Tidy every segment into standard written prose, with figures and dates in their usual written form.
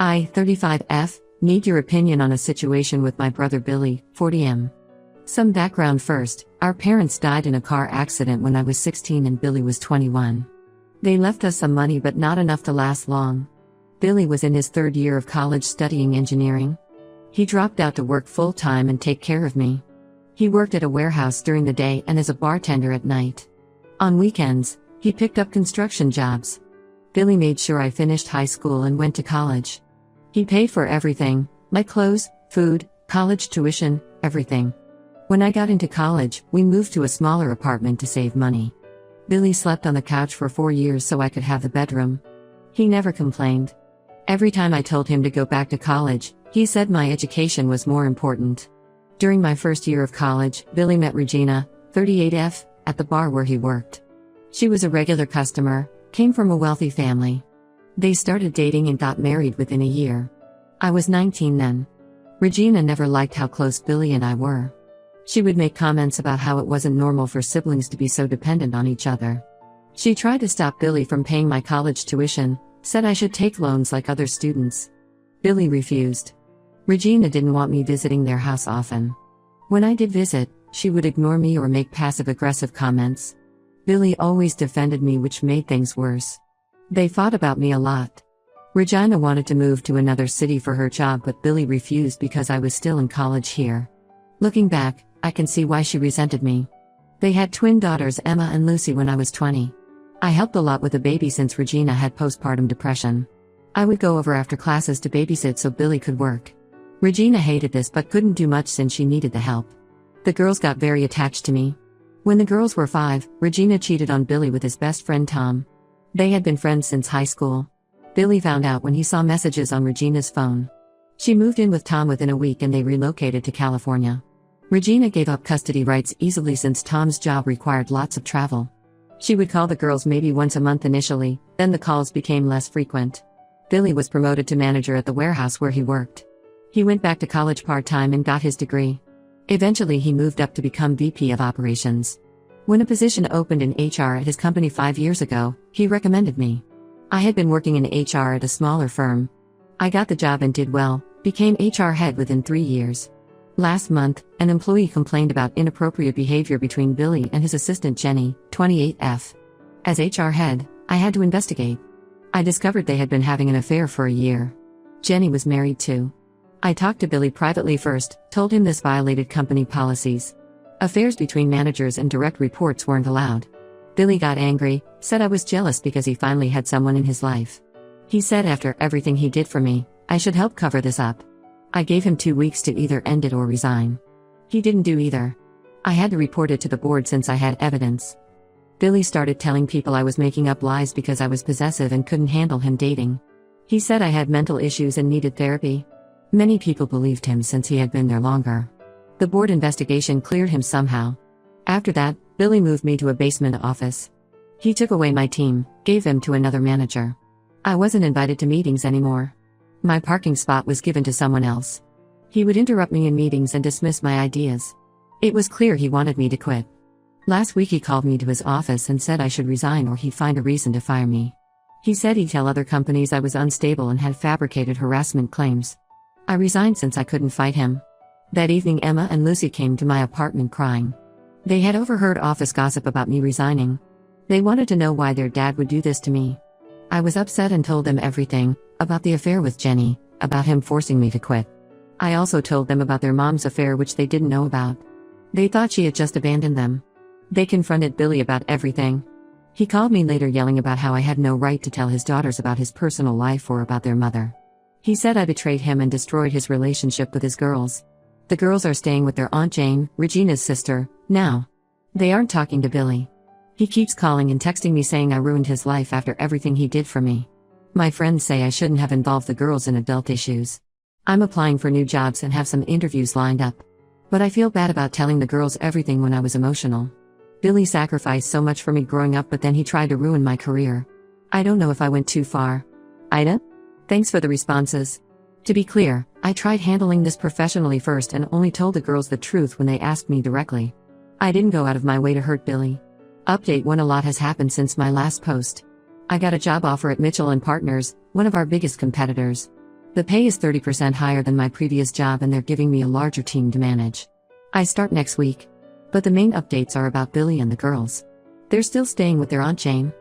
I, 35F, need your opinion on a situation with my brother Billy, 40M. Some background first. Our parents died in a car accident when I was 16 and Billy was 21. They left us some money but not enough to last long. Billy was in his third year of college studying engineering. He dropped out to work full-time and take care of me. He worked at a warehouse during the day and as a bartender at night. On weekends, he picked up construction jobs. Billy made sure I finished high school and went to college. He paid for everything, my clothes, food, college tuition, everything. When I got into college, we moved to a smaller apartment to save money. Billy slept on the couch for 4 years so I could have the bedroom. He never complained. Every time I told him to go back to college, he said my education was more important. During my first year of college, Billy met Regina, 38F, at the bar where he worked. She was a regular customer, came from a wealthy family. They started dating and got married within a year. I was 19 then. Regina never liked how close Billy and I were. She would make comments about how it wasn't normal for siblings to be so dependent on each other. She tried to stop Billy from paying my college tuition, said I should take loans like other students. Billy refused. Regina didn't want me visiting their house often. When I did visit, she would ignore me or make passive-aggressive comments. Billy always defended me, which made things worse. They fought about me a lot. Regina wanted to move to another city for her job, but Billy refused because I was still in college here. Looking back, I can see why she resented me. They had twin daughters Emma and Lucy when I was 20. I helped a lot with the baby since Regina had postpartum depression. I would go over after classes to babysit so Billy could work. Regina hated this but couldn't do much since she needed the help. The girls got very attached to me. When the girls were 5, Regina cheated on Billy with his best friend Tom. They had been friends since high school. Billy found out when he saw messages on Regina's phone. She moved in with Tom within a week and they relocated to California. Regina gave up custody rights easily since Tom's job required lots of travel. She would call the girls maybe once a month initially, then the calls became less frequent. Billy was promoted to manager at the warehouse where he worked. He went back to college part-time and got his degree. Eventually he moved up to become VP of Operations. When a position opened in HR at his company 5 years ago, he recommended me. I had been working in HR at a smaller firm. I got the job and did well, became HR head within 3 years. Last month, an employee complained about inappropriate behavior between Billy and his assistant Jenny, 28F. As HR head, I had to investigate. I discovered they had been having an affair for a year. Jenny was married too. I talked to Billy privately first, told him this violated company policies. Affairs between managers and direct reports weren't allowed. Billy got angry, said I was jealous because he finally had someone in his life. He said after everything he did for me, I should help cover this up. I gave him 2 weeks to either end it or resign. He didn't do either. I had to report it to the board since I had evidence. Billy started telling people I was making up lies because I was possessive and couldn't handle him dating. He said I had mental issues and needed therapy. Many people believed him since he had been there longer. The board investigation cleared him somehow. After that, Billy moved me to a basement office. He took away my team, gave them to another manager. I wasn't invited to meetings anymore. My parking spot was given to someone else. He would interrupt me in meetings and dismiss my ideas. It was clear he wanted me to quit. Last week he called me to his office and said I should resign or he'd find a reason to fire me. He said he'd tell other companies I was unstable and had fabricated harassment claims. I resigned since I couldn't fight him. That evening Emma and Lucy came to my apartment crying. They had overheard office gossip about me resigning. They wanted to know why their dad would do this to me. I was upset and told them everything, about the affair with Jenny, about him forcing me to quit. I also told them about their mom's affair which they didn't know about. They thought she had just abandoned them. They confronted Billy about everything. He called me later yelling about how I had no right to tell his daughters about his personal life or about their mother. He said I betrayed him and destroyed his relationship with his girls. The girls are staying with their Aunt Jane, Regina's sister, now. They aren't talking to Billy. He keeps calling and texting me saying I ruined his life after everything he did for me. My friends say I shouldn't have involved the girls in adult issues. I'm applying for new jobs and have some interviews lined up. But I feel bad about telling the girls everything when I was emotional. Billy sacrificed so much for me growing up, but then he tried to ruin my career. I don't know if I went too far. Ida? Thanks for the responses. To be clear, I tried handling this professionally first and only told the girls the truth when they asked me directly. I didn't go out of my way to hurt Billy. Update 1: A lot has happened since my last post. I got a job offer at Mitchell & Partners, one of our biggest competitors. The pay is 30% higher than my previous job and they're giving me a larger team to manage. I start next week. But the main updates are about Billy and the girls. They're still staying with their Aunt Jane.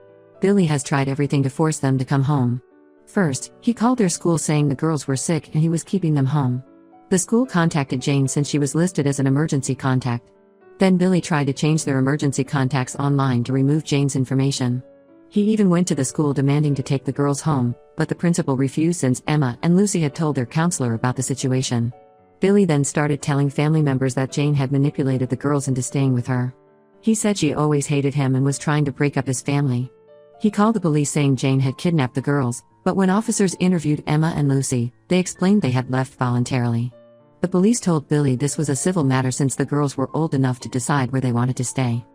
Billy has tried everything to force them to come home. First, he called their school saying the girls were sick and he was keeping them home. The school contacted Jane since she was listed as an emergency contact. Then Billy tried to change their emergency contacts online to remove Jane's information. He even went to the school demanding to take the girls home, but the principal refused since Emma and Lucy had told their counselor about the situation. Billy then started telling family members that Jane had manipulated the girls into staying with her. He said she always hated him and was trying to break up his family. He called the police saying Jane had kidnapped the girls, but when officers interviewed Emma and Lucy, they explained they had left voluntarily. The police told Billy this was a civil matter since the girls were old enough to decide where they wanted to stay.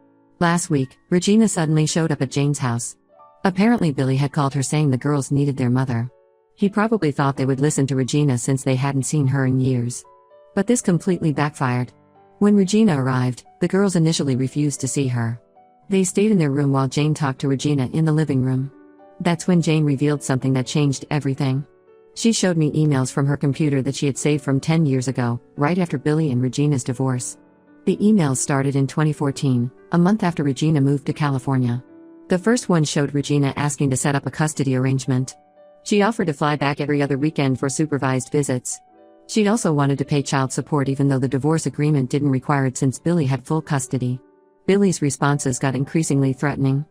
Last week, Regina suddenly showed up at Jane's house. Apparently Billy had called her saying the girls needed their mother. He probably thought they would listen to Regina since they hadn't seen her in years. But this completely backfired. When Regina arrived, the girls initially refused to see her. They stayed in their room while Jane talked to Regina in the living room. That's when Jane revealed something that changed everything. She showed me emails from her computer that she had saved from 10 years ago, right after Billy and Regina's divorce. The emails started in 2014, a month after Regina moved to California. The first one showed Regina asking to set up a custody arrangement. She offered to fly back every other weekend for supervised visits. She also wanted to pay child support even though the divorce agreement didn't require it since Billy had full custody. Billy's responses got increasingly threatening.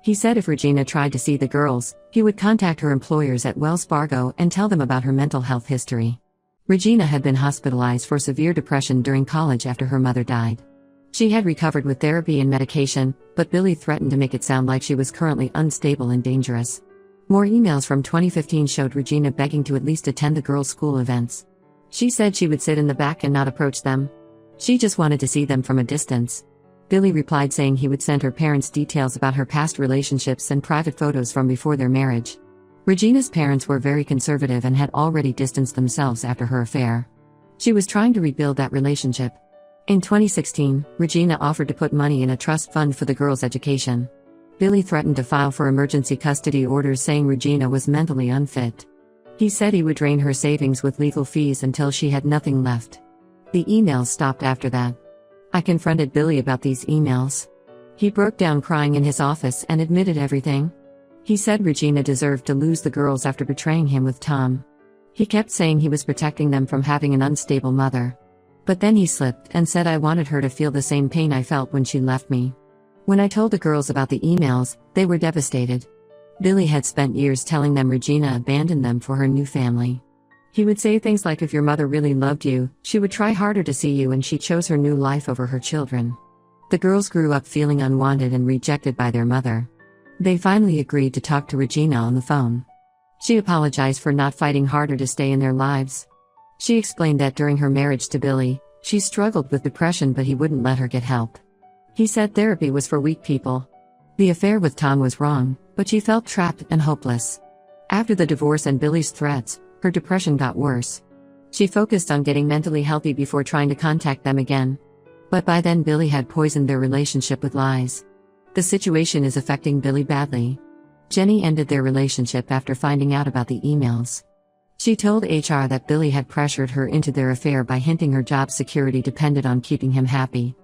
He said if Regina tried to see the girls, he would contact her employers at Wells Fargo and tell them about her mental health history. Regina had been hospitalized for severe depression during college after her mother died. She had recovered with therapy and medication, but Billy threatened to make it sound like she was currently unstable and dangerous. More emails from 2015 showed Regina begging to at least attend the girls' school events. She said she would sit in the back and not approach them. She just wanted to see them from a distance. Billy replied saying he would send her parents details about her past relationships and private photos from before their marriage. Regina's parents were very conservative and had already distanced themselves after her affair. She was trying to rebuild that relationship. In 2016, Regina offered to put money in a trust fund for the girls' education. Billy threatened to file for emergency custody orders saying Regina was mentally unfit. He said he would drain her savings with legal fees until she had nothing left. The emails stopped after that. I confronted Billy about these emails. He broke down crying in his office and admitted everything. He said Regina deserved to lose the girls after betraying him with Tom. He kept saying he was protecting them from having an unstable mother. But then he slipped and said I wanted her to feel the same pain I felt when she left me. When I told the girls about the emails, they were devastated. Billy had spent years telling them Regina abandoned them for her new family. He would say things like if your mother really loved you, she would try harder to see you and she chose her new life over her children. The girls grew up feeling unwanted and rejected by their mother. They finally agreed to talk to Regina on the phone. She apologized for not fighting harder to stay in their lives. She explained that during her marriage to Billy, she struggled with depression but he wouldn't let her get help. He said therapy was for weak people. The affair with Tom was wrong, but she felt trapped and hopeless. After the divorce and Billy's threats, her depression got worse. She focused on getting mentally healthy before trying to contact them again. But by then Billy had poisoned their relationship with lies. The situation is affecting Billy badly. Jenny ended their relationship after finding out about the emails. She told HR that Billy had pressured her into their affair by hinting her job security depended on keeping him happy.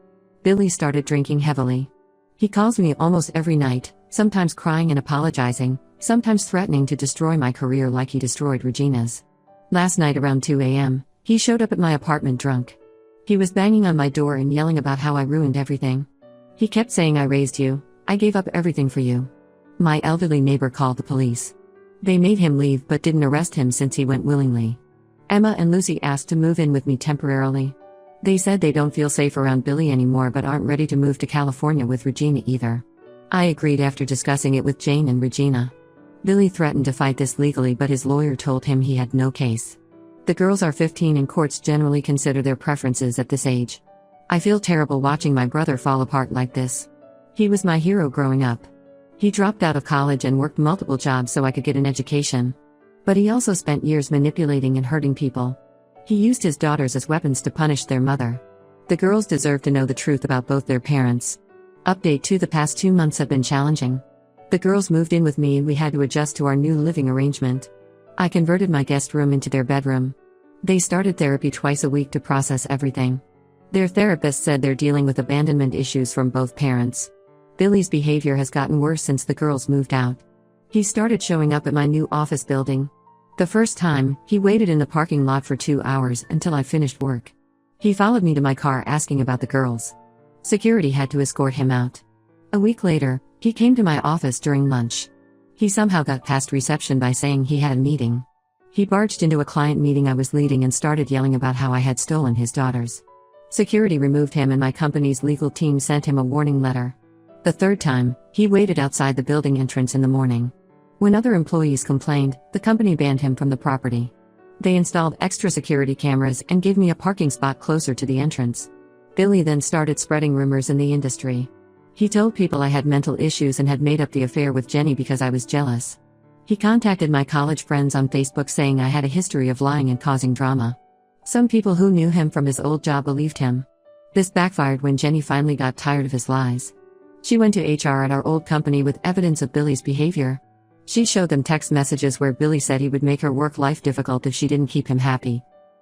Billy started drinking heavily. He calls me almost every night, sometimes crying and apologizing, sometimes threatening to destroy my career like he destroyed Regina's. Last night around 2 a.m., he showed up at my apartment drunk. He was banging on my door and yelling about how I ruined everything. He kept saying I raised you, I gave up everything for you. My elderly neighbor called the police. They made him leave but didn't arrest him since he went willingly. Emma and Lucy asked to move in with me temporarily. They said they don't feel safe around Billy anymore but aren't ready to move to California with Regina either. I agreed after discussing it with Jane and Regina. Billy threatened to fight this legally but his lawyer told him he had no case. The girls are 15 and courts generally consider their preferences at this age. I feel terrible watching my brother fall apart like this. He was my hero growing up. He dropped out of college and worked multiple jobs so I could get an education. But he also spent years manipulating and hurting people. He used his daughters as weapons to punish their mother. The girls deserve to know the truth about both their parents. Update 2: the past 2 months have been challenging. The girls moved in with me and we had to adjust to our new living arrangement. I converted my guest room into their bedroom. They started therapy twice a week to process everything. Their therapist said they're dealing with abandonment issues from both parents. Billy's behavior has gotten worse since the girls moved out. He started showing up at my new office building. The first time, he waited in the parking lot for 2 hours until I finished work. He followed me to my car asking about the girls. Security had to escort him out. A week later, he came to my office during lunch. He somehow got past reception by saying he had a meeting. He barged into a client meeting I was leading and started yelling about how I had stolen his daughters. Security removed him and my company's legal team sent him a warning letter. The third time, he waited outside the building entrance in the morning. When other employees complained, the company banned him from the property. They installed extra security cameras and gave me a parking spot closer to the entrance. Billy then started spreading rumors in the industry. He told people I had mental issues and had made up the affair with Jenny because I was jealous. He contacted my college friends on Facebook saying I had a history of lying and causing drama. Some people who knew him from his old job believed him. This backfired when Jenny finally got tired of his lies. She went to HR at our old company with evidence of Billy's behavior. She showed them text messages where Billy said he would make her work life difficult if she didn't keep him happy.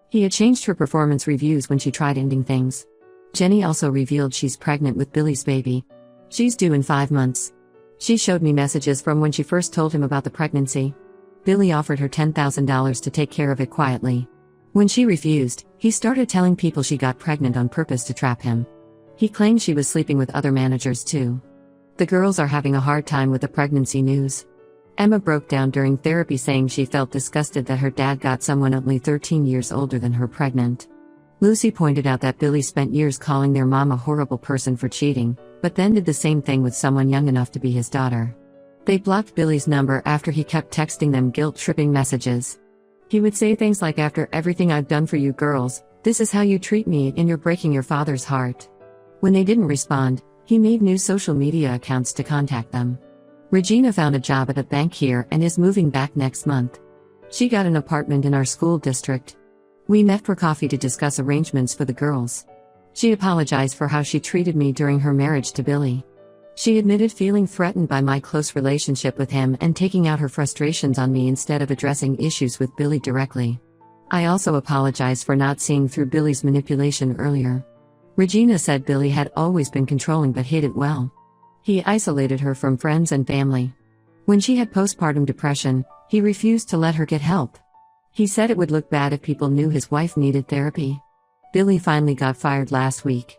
He had changed her performance reviews when she tried ending things. Jenny also revealed she's pregnant with Billy's baby. She's due in 5 months. She showed me messages from when she first told him about the pregnancy. Billy offered her $10,000 to take care of it quietly. When she refused, he started telling people she got pregnant on purpose to trap him. He claimed she was sleeping with other managers too. The girls are having a hard time with the pregnancy news. Emma broke down during therapy saying she felt disgusted that her dad got someone only 13 years older than her pregnant. Lucy pointed out that Billy spent years calling their mom a horrible person for cheating, but then did the same thing with someone young enough to be his daughter. They blocked Billy's number after he kept texting them guilt-tripping messages. He would say things like, "After everything I've done for you girls, this is how you treat me and you're breaking your father's heart." When they didn't respond, he made new social media accounts to contact them. Regina found a job at a bank here and is moving back next month. She got an apartment in our school district. We met for coffee to discuss arrangements for the girls. She apologized for how she treated me during her marriage to Billy. She admitted feeling threatened by my close relationship with him and taking out her frustrations on me instead of addressing issues with Billy directly. I also apologized for not seeing through Billy's manipulation earlier. Regina said Billy had always been controlling but hid it well. He isolated her from friends and family. When she had postpartum depression, he refused to let her get help. He said it would look bad if people knew his wife needed therapy. Billy finally got fired last week.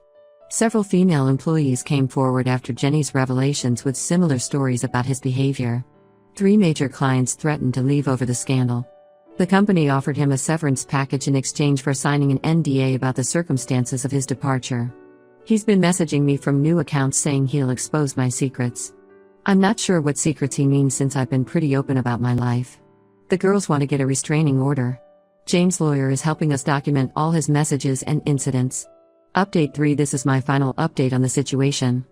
Several female employees came forward after Jenny's revelations with similar stories about his behavior. 3 major clients threatened to leave over the scandal. The company offered him a severance package in exchange for signing an NDA about the circumstances of his departure. He's been messaging me from new accounts saying he'll expose my secrets. I'm not sure what secrets he means since I've been pretty open about my life. The girls want to get a restraining order. James' lawyer is helping us document all his messages and incidents. Update 3. This is my final update on the situation.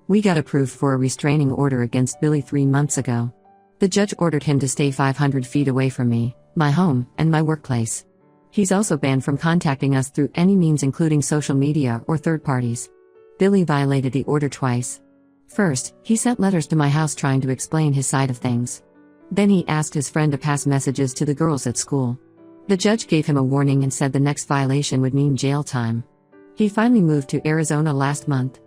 We got approved for a restraining order against Billy 3 months ago. The judge ordered him to stay 500 feet away from me, my home, and my workplace. He's also banned from contacting us through any means including social media or third parties. Billy violated the order twice. First, he sent letters to my house trying to explain his side of things. Then he asked his friend to pass messages to the girls at school. The judge gave him a warning and said the next violation would mean jail time. He finally moved to Arizona last month.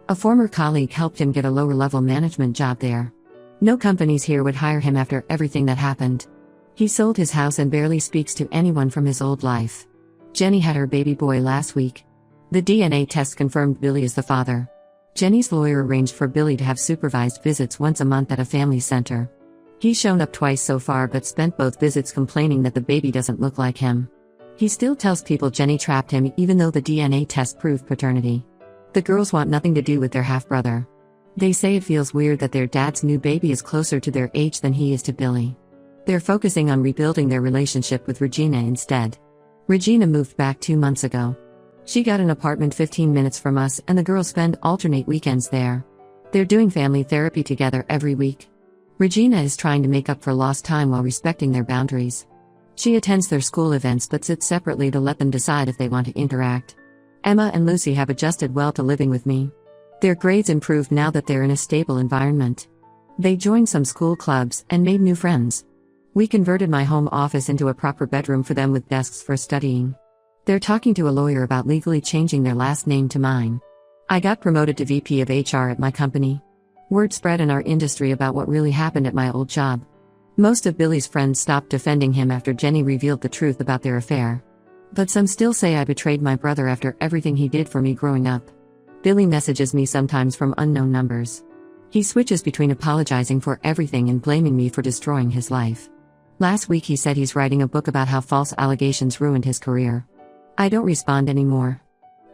A former colleague helped him get a lower-level management job there. No companies here would hire him after everything that happened. He sold his house and barely speaks to anyone from his old life. Jenny had her baby boy last week. The DNA test confirmed Billy is the father. Jenny's lawyer arranged for Billy to have supervised visits once a month at a family center. He's shown up twice so far but spent both visits complaining that the baby doesn't look like him. He still tells people Jenny trapped him even though the DNA test proved paternity. The girls want nothing to do with their half-brother. They say it feels weird that their dad's new baby is closer to their age than he is to Billy. They're focusing on rebuilding their relationship with Regina instead. Regina moved back 2 months ago. She got an apartment 15 minutes from us and the girls spend alternate weekends there. They're doing family therapy together every week. Regina is trying to make up for lost time while respecting their boundaries. She attends their school events but sits separately to let them decide if they want to interact. Emma and Lucy have adjusted well to living with me. Their grades improved now that they're in a stable environment. They joined some school clubs and made new friends. We converted my home office into a proper bedroom for them with desks for studying. They're talking to a lawyer about legally changing their last name to mine. I got promoted to VP of HR at my company. Word spread in our industry about what really happened at my old job. Most of Billy's friends stopped defending him after Jenny revealed the truth about their affair. But some still say I betrayed my brother after everything he did for me growing up. Billy messages me sometimes from unknown numbers. He switches between apologizing for everything and blaming me for destroying his life. Last week he said he's writing a book about how false allegations ruined his career. I don't respond anymore.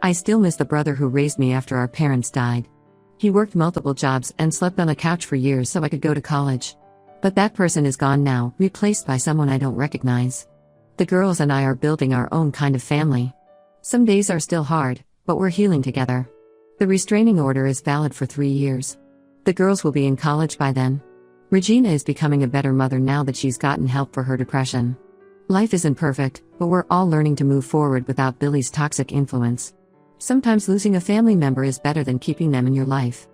I still miss the brother who raised me after our parents died. He worked multiple jobs and slept on a couch for years so I could go to college. But that person is gone now, replaced by someone I don't recognize. The girls and I are building our own kind of family. Some days are still hard, but we're healing together. The restraining order is valid for 3 years. The girls will be in college by then. Regina is becoming a better mother now that she's gotten help for her depression. Life isn't perfect, but we're all learning to move forward without Billy's toxic influence. Sometimes losing a family member is better than keeping them in your life.